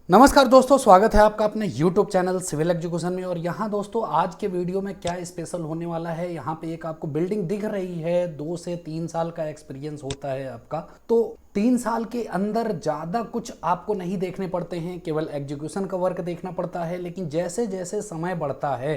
नमस्कार दोस्तों, स्वागत है आपका अपने YouTube चैनल सिविल एजुकेशन में। और यहाँ दोस्तों आज के वीडियो में क्या स्पेशल होने वाला है, यहाँ पे एक आपको बिल्डिंग दिख रही है। 2 से 3 साल का एक्सपीरियंस होता है आपका, तो 3 साल के अंदर ज़्यादा कुछ आपको नहीं देखने पड़ते हैं, केवल एग्जीक्यूशन का वर्क देखना पड़ता है। लेकिन जैसे जैसे समय बढ़ता है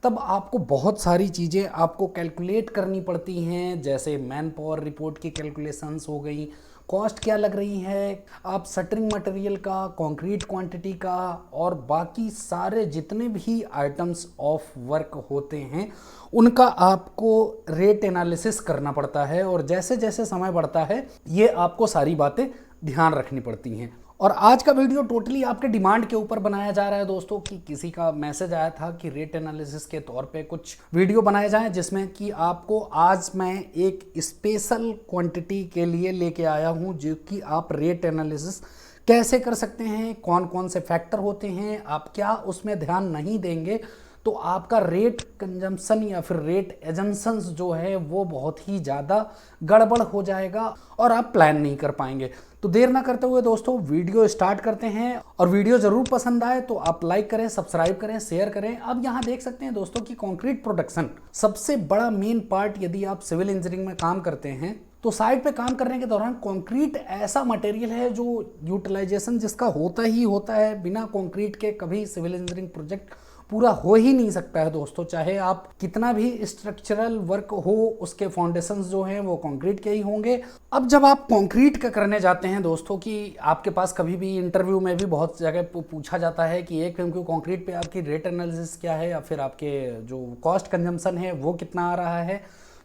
तब आपको बहुत सारी चीज़ें आपको कैलकुलेट करनी पड़ती हैं, जैसे मैन पावर रिपोर्ट की कैलकुलेशंस हो गई, कॉस्ट क्या लग रही है, आप शटरिंग मटेरियल का, कंक्रीट क्वांटिटी का, और बाकी सारे जितने भी आइटम्स ऑफ वर्क होते हैं उनका आपको रेट एनालिसिस करना पड़ता है। और जैसे जैसे समय बढ़ता है ये आपको सारी बातें ध्यान रखनी पड़ती हैं। और आज का वीडियो टोटली आपके डिमांड के ऊपर बनाया जा रहा है दोस्तों, कि किसी का मैसेज आया था कि रेट एनालिसिस के तौर पे कुछ वीडियो बनाए जाएं, जिसमें कि आपको आज मैं एक स्पेशल क्वांटिटी के लिए लेके आया हूं, जो कि आप रेट एनालिसिस कैसे कर सकते हैं, कौन कौन से फैक्टर होते हैं, आप क्या उसमें ध्यान नहीं देंगे तो आपका रेट कंजम्पशन या फिर रेट एजम्पशंस जो है वो बहुत ही ज़्यादा गड़बड़ हो जाएगा और आप प्लान नहीं कर पाएंगे। तो देर ना करते हुए दोस्तों वीडियो स्टार्ट करते हैं। और वीडियो ज़रूर पसंद आए तो आप लाइक करें, सब्सक्राइब करें, शेयर करें। अब यहाँ देख सकते हैं दोस्तों कि कंक्रीट प्रोडक्शन सबसे बड़ा मेन पार्ट, यदि आप सिविल इंजीनियरिंग में काम करते हैं तो साइड पे काम करने के दौरान कंक्रीट ऐसा मटेरियल है जो यूटिलाइजेशन जिसका होता ही होता है। बिना कंक्रीट के कभी सिविल इंजीनियरिंग प्रोजेक्ट पूरा हो ही नहीं सकता है दोस्तों, चाहे आप कितना भी स्ट्रक्चरल वर्क हो, उसके फाउंडेशंस जो हैं वो कंक्रीट के ही होंगे। अब जब आप कंक्रीट का करने जाते हैं दोस्तों, कि आपके पास कभी भी इंटरव्यू में भी बहुत जगह पूछा जाता है कि 1 MQ कंक्रीट पे आपकी रेट एनालिसिस क्या है, या फिर आपके जो कॉस्ट कंजम्पशन है वो कितना आ रहा है,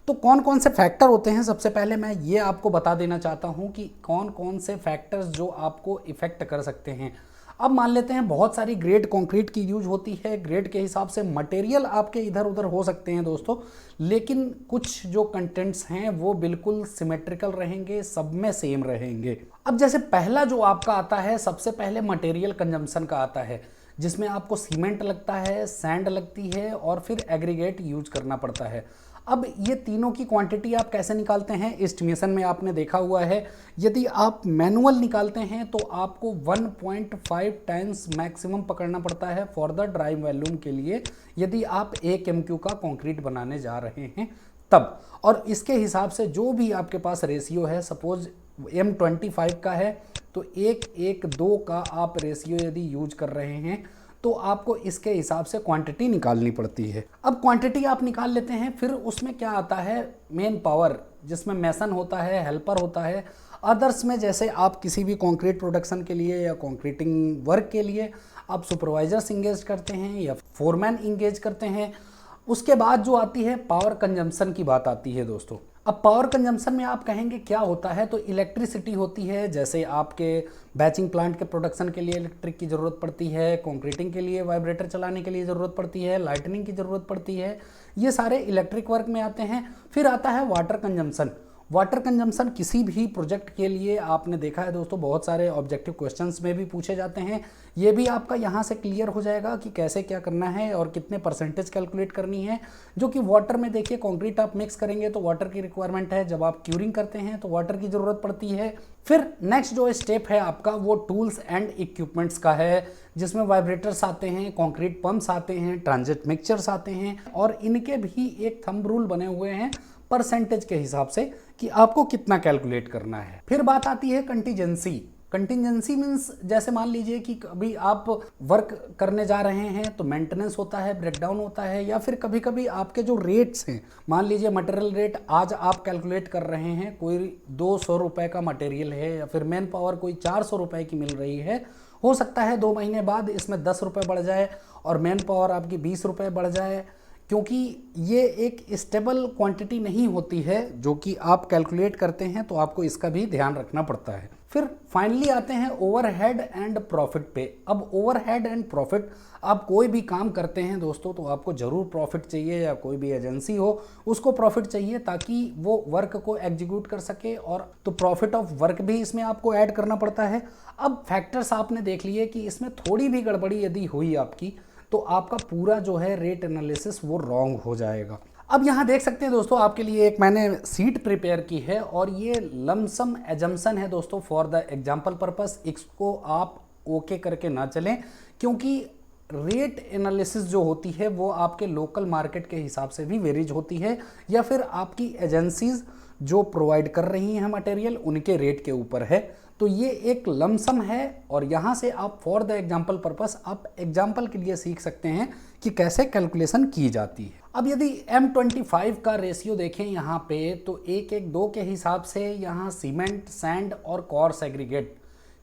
तो कौन कौन से फैक्टर होते हैं। सबसे पहले मैं ये आपको बता देना चाहता हूँ कि कौन कौन से फैक्टर्स जो आपको इफेक्ट कर सकते हैं। अब मान लेते हैं बहुत सारी ग्रेड कंक्रीट की यूज होती है, ग्रेड के हिसाब से मटेरियल आपके इधर उधर हो सकते हैं दोस्तों, लेकिन कुछ जो कंटेंट्स हैं वो बिल्कुल सिमेट्रिकल रहेंगे, सब में सेम रहेंगे। अब जैसे पहला जो आपका आता है, सबसे पहले मटेरियल कंजम्पशन का आता है, जिसमें आपको सीमेंट लगता है, सैंड लगती है और फिर एग्रीगेट यूज करना पड़ता है। अब ये तीनों की क्वांटिटी आप कैसे निकालते हैं, एस्टिमेशन में आपने देखा हुआ है। यदि आप मैनुअल निकालते हैं तो आपको 1.5 टाइम्स मैक्सिमम पकड़ना पड़ता है फॉर द ड्राई वॉल्यूम के लिए, यदि आप 1 MQ का कंक्रीट बनाने जा रहे हैं तब। और इसके हिसाब से जो भी आपके पास रेशियो है, सपोज M25 का है तो 1:1:2 का आप रेशियो यदि यूज कर रहे हैं तो आपको इसके हिसाब से क्वांटिटी निकालनी पड़ती है। अब क्वांटिटी आप निकाल लेते हैं, फिर उसमें क्या आता है, मेन पावर, जिसमें मैसन होता है, हेल्पर होता है। अदर्स में जैसे आप किसी भी कंक्रीट प्रोडक्शन के लिए या कंक्रीटिंग वर्क के लिए आप सुपरवाइजर्स इंगेज करते हैं या फोरमैन इंगेज करते हैं। उसके बाद जो आती है पावर कंजम्पशन की बात आती है दोस्तों। अब पावर कंजम्पशन में आप कहेंगे क्या होता है, तो इलेक्ट्रिसिटी होती है। जैसे आपके बैचिंग प्लांट के प्रोडक्शन के लिए इलेक्ट्रिक की ज़रूरत पड़ती है, कंक्रीटिंग के लिए वाइब्रेटर चलाने के लिए ज़रूरत पड़ती है, लाइटनिंग की ज़रूरत पड़ती है, ये सारे इलेक्ट्रिक वर्क में आते हैं। फिर आता है वाटर कंजम्पशन। वाटर कंजम्पशन किसी भी प्रोजेक्ट के लिए आपने देखा है दोस्तों, बहुत सारे ऑब्जेक्टिव क्वेश्चंस में भी पूछे जाते हैं। ये भी आपका यहाँ से क्लियर हो जाएगा कि कैसे क्या करना है और कितने परसेंटेज कैलकुलेट करनी है। जो कि वाटर में देखिए, कंक्रीट आप मिक्स करेंगे तो वाटर की रिक्वायरमेंट है, जब आप क्यूरिंग करते हैं तो वाटर की ज़रूरत पड़ती है। फिर नेक्स्ट जो स्टेप है आपका वो टूल्स एंड इक्विपमेंट्स का है, जिसमें वाइब्रेटर्स आते हैं, कंक्रीट पंप्स आते हैं, ट्रांजिट मिक्सचर्स आते हैं, और इनके भी एक थंब रूल बने हुए हैं परसेंटेज के हिसाब से कि आपको कितना कैलकुलेट करना है। फिर बात आती है कंटीजेंसी। कंटीजेंसी मीन्स जैसे मान लीजिए कि कभी आप वर्क करने जा रहे हैं तो मेंटेनेंस होता है, ब्रेकडाउन होता है, या फिर कभी कभी आपके जो रेट्स हैं, मान लीजिए मटेरियल रेट आज आप कैलकुलेट कर रहे हैं, कोई 200 रुपये का मटेरियल है, या फिर मैन पावर कोई 400 रुपये की मिल रही है। हो सकता है 2 महीने बाद इसमें 10 रुपये बढ़ जाए और मैन पावर आपकी 20 रुपये बढ़ जाए, क्योंकि ये एक स्टेबल क्वांटिटी नहीं होती है जो कि आप कैलकुलेट करते हैं, तो आपको इसका भी ध्यान रखना पड़ता है। फिर फाइनली आते हैं ओवरहेड एंड प्रॉफिट पे। अब ओवरहेड एंड प्रॉफिट, आप कोई भी काम करते हैं दोस्तों तो आपको ज़रूर प्रॉफिट चाहिए, या कोई भी एजेंसी हो उसको प्रॉफिट चाहिए ताकि वो वर्क को एग्जीक्यूट कर सके, और तो प्रॉफिट ऑफ वर्क भी इसमें आपको ऐड करना पड़ता है। अब फैक्टर्स आपने देख लिए कि इसमें थोड़ी भी गड़बड़ी यदि हुई आपकी तो आपका पूरा जो है रेट एनालिसिस वो रॉन्ग हो जाएगा। अब यहाँ देख सकते हैं दोस्तों, आपके लिए एक मैंने सीट प्रिपेयर की है, और ये लमसम एजम्पशन है दोस्तों फॉर द एग्जाम्पल पर्पस। इसको आप ओके करके ना चलें, क्योंकि रेट एनालिसिस जो होती है वो आपके लोकल मार्केट के हिसाब से भी वेरीज होती है, या फिर आपकी एजेंसीज जो प्रोवाइड कर रही हैं मटेरियल उनके रेट के ऊपर है। तो ये एक लमसम है, और यहाँ से आप फॉर द एग्जाम्पल पर्पस आप एग्जाम्पल के लिए सीख सकते हैं कि कैसे कैलकुलेशन की जाती है। अब यदि M25 का रेशियो देखें यहाँ पे, तो 1:1:2 के हिसाब से यहाँ सीमेंट, सैंड और कोर्स एग्रीगेट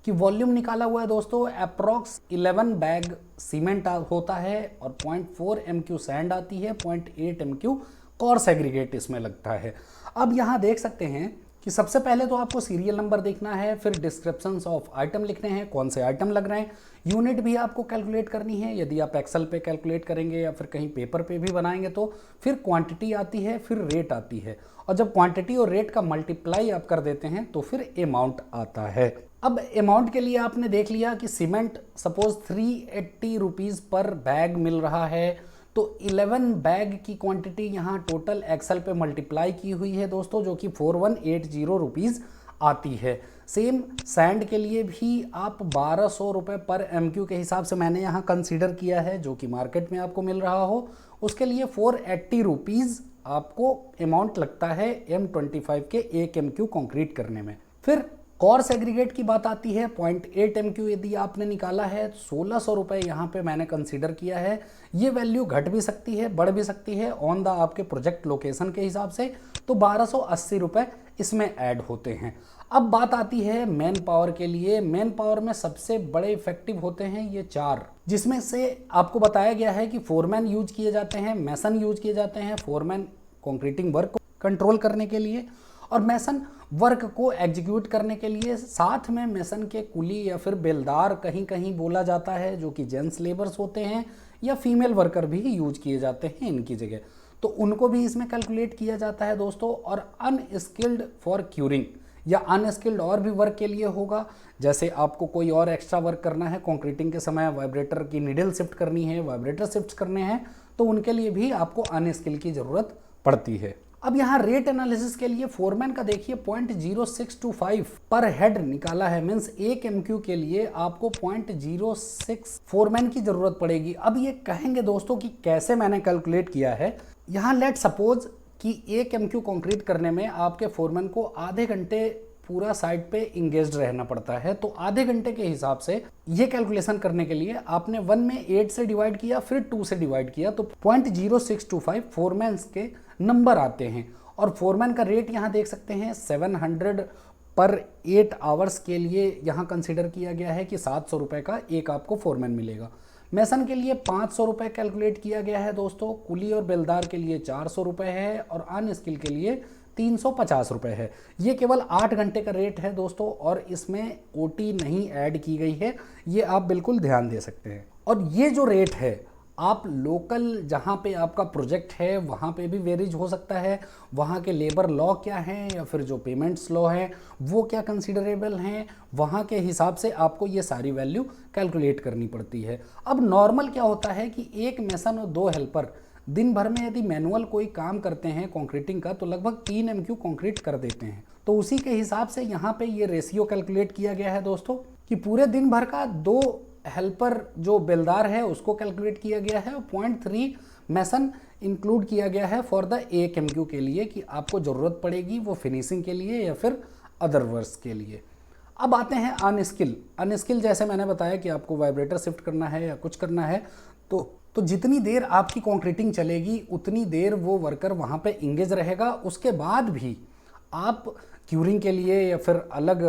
की वॉल्यूम निकाला हुआ है दोस्तों। अप्रॉक्स 11 बैग सीमेंट होता है और 0.4 MQ सैंड आती है, 0.8 MQ कोर्स एग्रीगेट इसमें लगता है। अब यहाँ देख सकते हैं कि सबसे पहले तो आपको सीरियल नंबर देखना है, फिर डिस्क्रिप्शंस ऑफ आइटम लिखने हैं, कौन से आइटम लग रहे हैं, यूनिट भी आपको कैलकुलेट करनी है, यदि आप एक्सेल पे कैलकुलेट करेंगे या फिर कहीं पेपर पे भी बनाएंगे तो फिर क्वांटिटी आती है, फिर रेट आती है, और जब क्वांटिटी और रेट का मल्टीप्लाई आप कर देते हैं तो फिर अमाउंट आता है। अब अमाउंट के लिए आपने देख लिया कि सीमेंट सपोज 380 रुपीज़ पर बैग मिल रहा है, तो 11 बैग की क्वांटिटी यहाँ टोटल एक्सेल पे मल्टीप्लाई की हुई है दोस्तों, जो कि 4180 रुपीज़ आती है। सेम सैंड के लिए भी आप 1200 रुपये पर MQ के हिसाब से मैंने यहाँ कंसीडर किया है, जो कि मार्केट में आपको मिल रहा हो, उसके लिए 480 रुपीज़ आपको अमाउंट लगता है M25 के 1 MQ कंक्रीट करने में। फिर कोर्स एग्रीगेट की बात आती है, 0.8 MQ यदि आपने निकाला है, 1600 रुपये यहाँ पे मैंने कंसीडर किया है। ये वैल्यू घट भी सकती है, बढ़ भी सकती है ऑन द आपके प्रोजेक्ट लोकेशन के हिसाब से, तो 1280 रुपये इसमें ऐड होते हैं। अब बात आती है मैन पावर के लिए। मैन पावर में सबसे बड़े इफेक्टिव होते हैं ये 4, जिसमें से आपको बताया गया है कि फोरमैन यूज किए जाते हैं, मैसन यूज किए जाते हैं, फोरमैन कंक्रीटिंग वर्क कंट्रोल करने के लिए और मैसन वर्क को एग्जीक्यूट करने के लिए, साथ में मैसन के कुली या फिर बेलदार कहीं कहीं बोला जाता है, जो कि जेंट्स लेबर्स होते हैं, या फीमेल वर्कर भी यूज किए जाते हैं इनकी जगह, तो उनको भी इसमें कैलकुलेट किया जाता है दोस्तों। और अनस्किल्ड फॉर क्यूरिंग या अनस्किल्ड और भी वर्क के लिए होगा, जैसे आपको कोई और एक्स्ट्रा वर्क करना है कंक्रीटिंग के समय, वाइब्रेटर की नीडल शिफ्ट करनी है, वाइब्रेटर शिफ्ट करने हैं, तो उनके लिए भी आपको अनस्किल की ज़रूरत पड़ती है। अब यहाँ रेट एनालिसिस के लिए फोरमैन का देखिए 0.0625 पर हेड निकाला है, मीन्स 1 MQ के लिए आपको 0.06 फोरमैन की जरूरत पड़ेगी। अब ये कहेंगे दोस्तों कि कैसे मैंने कैलकुलेट किया है। यहाँ लेट सपोज कि 1 MQ कंक्रीट करने में आपके फोरमैन को आधे घंटे पूरा साइट पे इंगेज्ड रहना पड़ता है, तो आधे घंटे के हिसाब से ये कैलकुलेशन करने के लिए आपने 1 में 8 से डिवाइड किया, फिर 2 से डिवाइड किया, तो 0.0625 फोरमैन्स के नंबर आते हैं। और फोरमैन का रेट यहाँ देख सकते हैं 700 पर 8 आवर्स के लिए यहाँ कंसिडर किया गया है कि 700 रुपये का एक आपको फोरमैन मिलेगा। मैसन के लिए 500 रुपये कैलकुलेट किया गया है दोस्तों, कुली और बेलदार के लिए 400 रुपये है, और अनस्किल के लिए 350 रुपये है। ये केवल 8 घंटे का रेट है दोस्तों, और इसमें OT नहीं ऐड की गई है, ये आप बिल्कुल ध्यान दे सकते हैं। और ये जो रेट है आप लोकल जहाँ पे आपका प्रोजेक्ट है वहाँ पे भी वेरीज हो सकता है, वहाँ के लेबर लॉ क्या हैं या फिर जो पेमेंट्स लॉ हैं वो क्या कंसीडरेबल हैं, वहाँ के हिसाब से आपको ये सारी वैल्यू कैलकुलेट करनी पड़ती है। अब नॉर्मल क्या होता है कि एक मैसन और 2 हेल्पर दिन भर में यदि मैनुअल कोई काम करते हैं कंक्रीटिंग का, तो लगभग 3 MQ कंक्रीट कर देते हैं। तो उसी के हिसाब से यहाँ पे ये रेशियो कैलकुलेट किया गया है दोस्तों, कि पूरे दिन भर का 2 हेल्पर जो बेलदार है उसको कैलकुलेट किया गया है, और 0.3 मैसन इंक्लूड किया गया है फॉर द 1 MQ के लिए, कि आपको ज़रूरत पड़ेगी वो फिनिशिंग के लिए या फिर अदर वर्क्स के लिए। अब आते हैं अनस्किल। अनस्किल जैसे मैंने बताया कि आपको वाइब्रेटर शिफ्ट करना है या कुछ करना है, तो जितनी देर आपकी कंक्रीटिंग चलेगी उतनी देर वो वर्कर वहाँ पे इंगेज रहेगा। उसके बाद भी आप क्यूरिंग के लिए या फिर अलग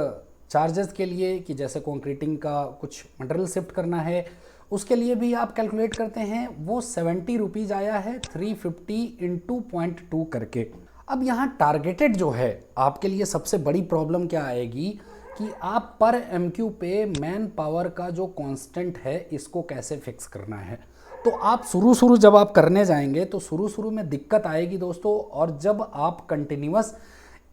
चार्जेस के लिए, कि जैसे कंक्रीटिंग का कुछ मटेरियल शिफ्ट करना है, उसके लिए भी आप कैलकुलेट करते हैं, वो 70 रुपीज़ आया है 350 इंटू 0.2 करके। अब यहाँ टारगेटेड जो है आपके लिए सबसे बड़ी प्रॉब्लम क्या आएगी कि आप पर MQ पे मैन पावर का जो कांस्टेंट है इसको कैसे फिक्स करना है। तो आप शुरू जब आप करने जाएंगे तो शुरू में दिक्कत आएगी दोस्तों, और जब आप कंटिन्यूअस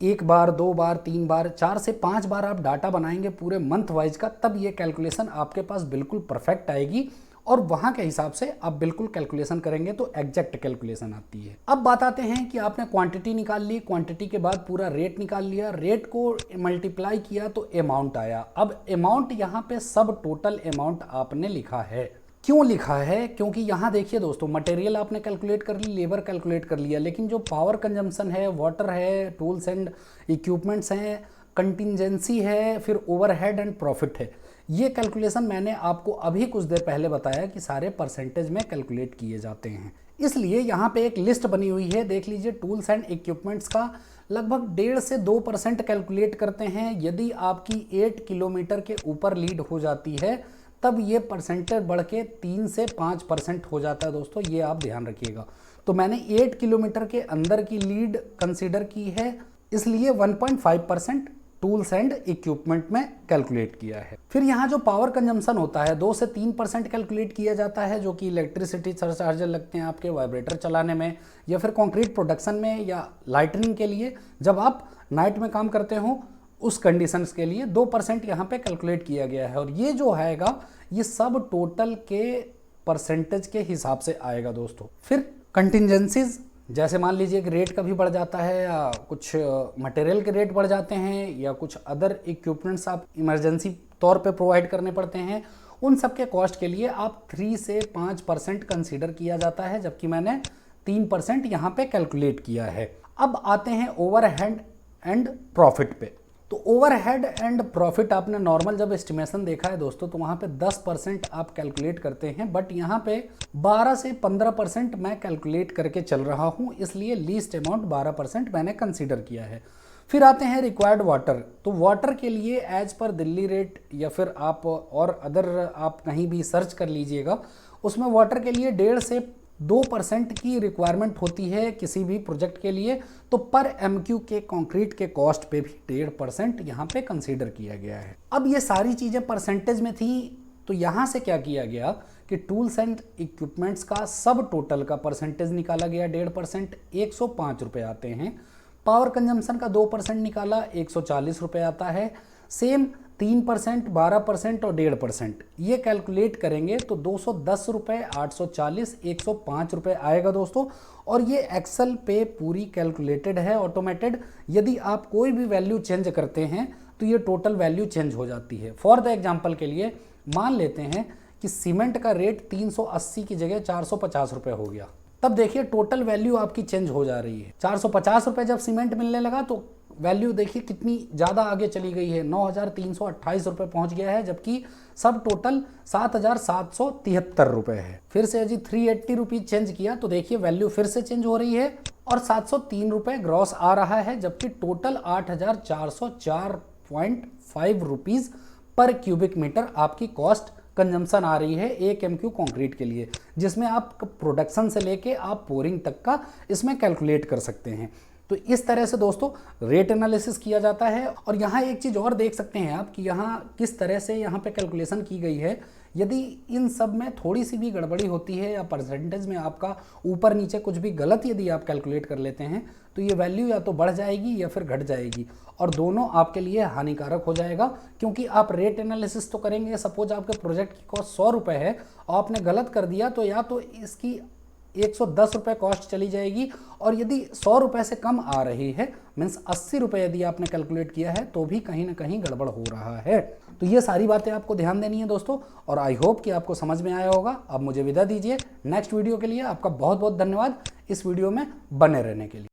1 बार 2 बार 3 बार 4 से 5 बार आप डाटा बनाएंगे पूरे मंथ वाइज का, तब ये कैलकुलेशन आपके पास बिल्कुल परफेक्ट आएगी और वहां के हिसाब से आप बिल्कुल कैलकुलेशन करेंगे तो एग्जैक्ट कैलकुलेशन आती है। अब बात आते हैं कि आपने क्वांटिटी निकाल ली, क्वांटिटी के बाद पूरा रेट निकाल लिया, रेट को मल्टीप्लाई किया तो अमाउंट आया। अब अमाउंट यहाँ पे सब टोटल अमाउंट आपने लिखा है। क्यों लिखा है? क्योंकि यहाँ देखिए दोस्तों, मटेरियल आपने कैलकुलेट कर ली, लेबर कैलकुलेट कर लिया, लेकिन जो पावर कंजम्पशन है, वाटर है, टूल्स एंड इक्विपमेंट्स हैं, कंटिजेंसी है, फिर ओवरहेड एंड प्रॉफिट है, ये कैलकुलेशन मैंने आपको अभी कुछ देर पहले बताया कि सारे परसेंटेज में कैलकुलेट किए जाते हैं। इसलिए यहाँ पे एक लिस्ट बनी हुई है, देख लीजिए। टूल्स एंड इक्विपमेंट्स का लगभग 1.5 से 2% कैलकुलेट करते हैं। यदि आपकी 8 किलोमीटर के ऊपर लीड हो जाती है तब ये परसेंटेज बढ़ के 3 से 5% हो जाता है दोस्तों, ये आप ध्यान रखिएगा। तो मैंने 8 किलोमीटर के अंदर की लीड कंसीडर की है, इसलिए 1.5% टूल्स एंड इक्विपमेंट में कैलकुलेट किया है। फिर यहाँ जो पावर कंजम्पशन होता है 2 से 3% कैलकुलेट किया जाता है, जो कि इलेक्ट्रिसिटी सरचार्ज लगते हैं आपके वाइब्रेटर चलाने में या फिर कंक्रीट प्रोडक्शन में या लाइटनिंग के लिए, जब आप नाइट में काम करते हो उस कंडीशंस के लिए 2% यहाँ पे कैलकुलेट किया गया है। और ये जो आएगा ये सब टोटल के परसेंटेज के हिसाब से आएगा दोस्तों। फिर कंटिजेंसीज, जैसे मान लीजिए कि रेट कभी बढ़ जाता है या कुछ मटेरियल के रेट बढ़ जाते हैं या कुछ अदर इक्विपमेंट्स आप इमरजेंसी तौर पे प्रोवाइड करने पड़ते हैं, उन सब के कॉस्ट के लिए आप 3 से 5% कंसीडर किया जाता है, जबकि मैंने 3% यहाँ पे कैलकुलेट किया है। अब आते हैं ओवरहेड एंड प्रॉफिट पे। तो ओवरहेड एंड प्रॉफिट आपने नॉर्मल जब एस्टिमेशन देखा है दोस्तों तो वहाँ पे 10% आप कैलकुलेट करते हैं, बट यहाँ पे 12 से 15% मैं कैलकुलेट करके चल रहा हूँ, इसलिए लीस्ट अमाउंट 12% मैंने कंसीडर किया है। फिर आते हैं रिक्वायर्ड वाटर। तो वाटर के लिए एज पर दिल्ली रेट या फिर आप और अदर आप कहीं भी सर्च कर लीजिएगा, उसमें वाटर के लिए 1.5 से 2% की रिक्वायरमेंट होती है किसी भी प्रोजेक्ट के लिए। तो पर MQ के कंक्रीट के कॉस्ट पे भी 1.5% यहाँ पे कंसीडर किया गया है। अब ये सारी चीज़ें परसेंटेज में थी, तो यहाँ से क्या किया गया कि टूल्स एंड इक्विपमेंट्स का सब टोटल का परसेंटेज निकाला गया 1.5%, 105 रुपये आते हैं। पावर कंजम्पशन का 2% निकाला, 140 रुपये आता है। सेम 3%, 12% और 1.5% ये कैलकुलेट करेंगे तो 210 रुपये, 840, 105 रुपये आएगा दोस्तों। और ये एक्सेल पे पूरी कैलकुलेटेड है, ऑटोमेटेड। यदि आप कोई भी वैल्यू चेंज करते हैं तो ये टोटल वैल्यू चेंज हो जाती है। फॉर द एग्जांपल के लिए मान लेते हैं कि सीमेंट का रेट 380 की जगह 450 रुपये हो गया, तब देखिए टोटल वैल्यू आपकी चेंज हो जा रही है। 450 रुपये जब सीमेंट मिलने लगा तो वैल्यू देखिए कितनी ज़्यादा आगे चली गई है, 9,328 रुपये पहुँच गया है, जबकि सब टोटल 7,773 रुपये है। फिर से यदि 380 रुपीज़ चेंज किया तो देखिए वैल्यू फिर से चेंज हो रही है और 703 रुपये ग्रॉस आ रहा है, जबकि टोटल 8,404.5 रुपीज़ पर क्यूबिक मीटर आपकी कॉस्ट कंजम्पशन आ रही है 1 MQ कंक्रीट के लिए, जिसमें आप प्रोडक्शन से लेके आप पोरिंग तक का इसमें कैलकुलेट कर सकते हैं। तो इस तरह से दोस्तों रेट एनालिसिस किया जाता है। और यहाँ एक चीज़ और देख सकते हैं आप कि यहाँ किस तरह से यहाँ पे कैलकुलेशन की गई है। यदि इन सब में थोड़ी सी भी गड़बड़ी होती है या परसेंटेज में आपका ऊपर नीचे कुछ भी गलत यदि आप कैलकुलेट कर लेते हैं तो ये वैल्यू या तो बढ़ जाएगी या फिर घट जाएगी, और दोनों आपके लिए हानिकारक हो जाएगा। क्योंकि आप रेट एनालिसिस तो करेंगे, सपोज आपके प्रोजेक्ट की कॉस्ट 100 रुपये है और आपने गलत कर दिया तो या तो इसकी 110 रुपये कॉस्ट चली जाएगी, और यदि 100 रुपये से कम आ रही है मीन्स 80 रुपये यदि आपने कैलकुलेट किया है तो भी कहीं ना कहीं गड़बड़ हो रहा है। तो ये सारी बातें आपको ध्यान देनी है दोस्तों, और आई होप कि आपको समझ में आया होगा। अब मुझे विदा दीजिए, नेक्स्ट वीडियो के लिए आपका बहुत बहुत धन्यवाद इस वीडियो में बने रहने के लिए।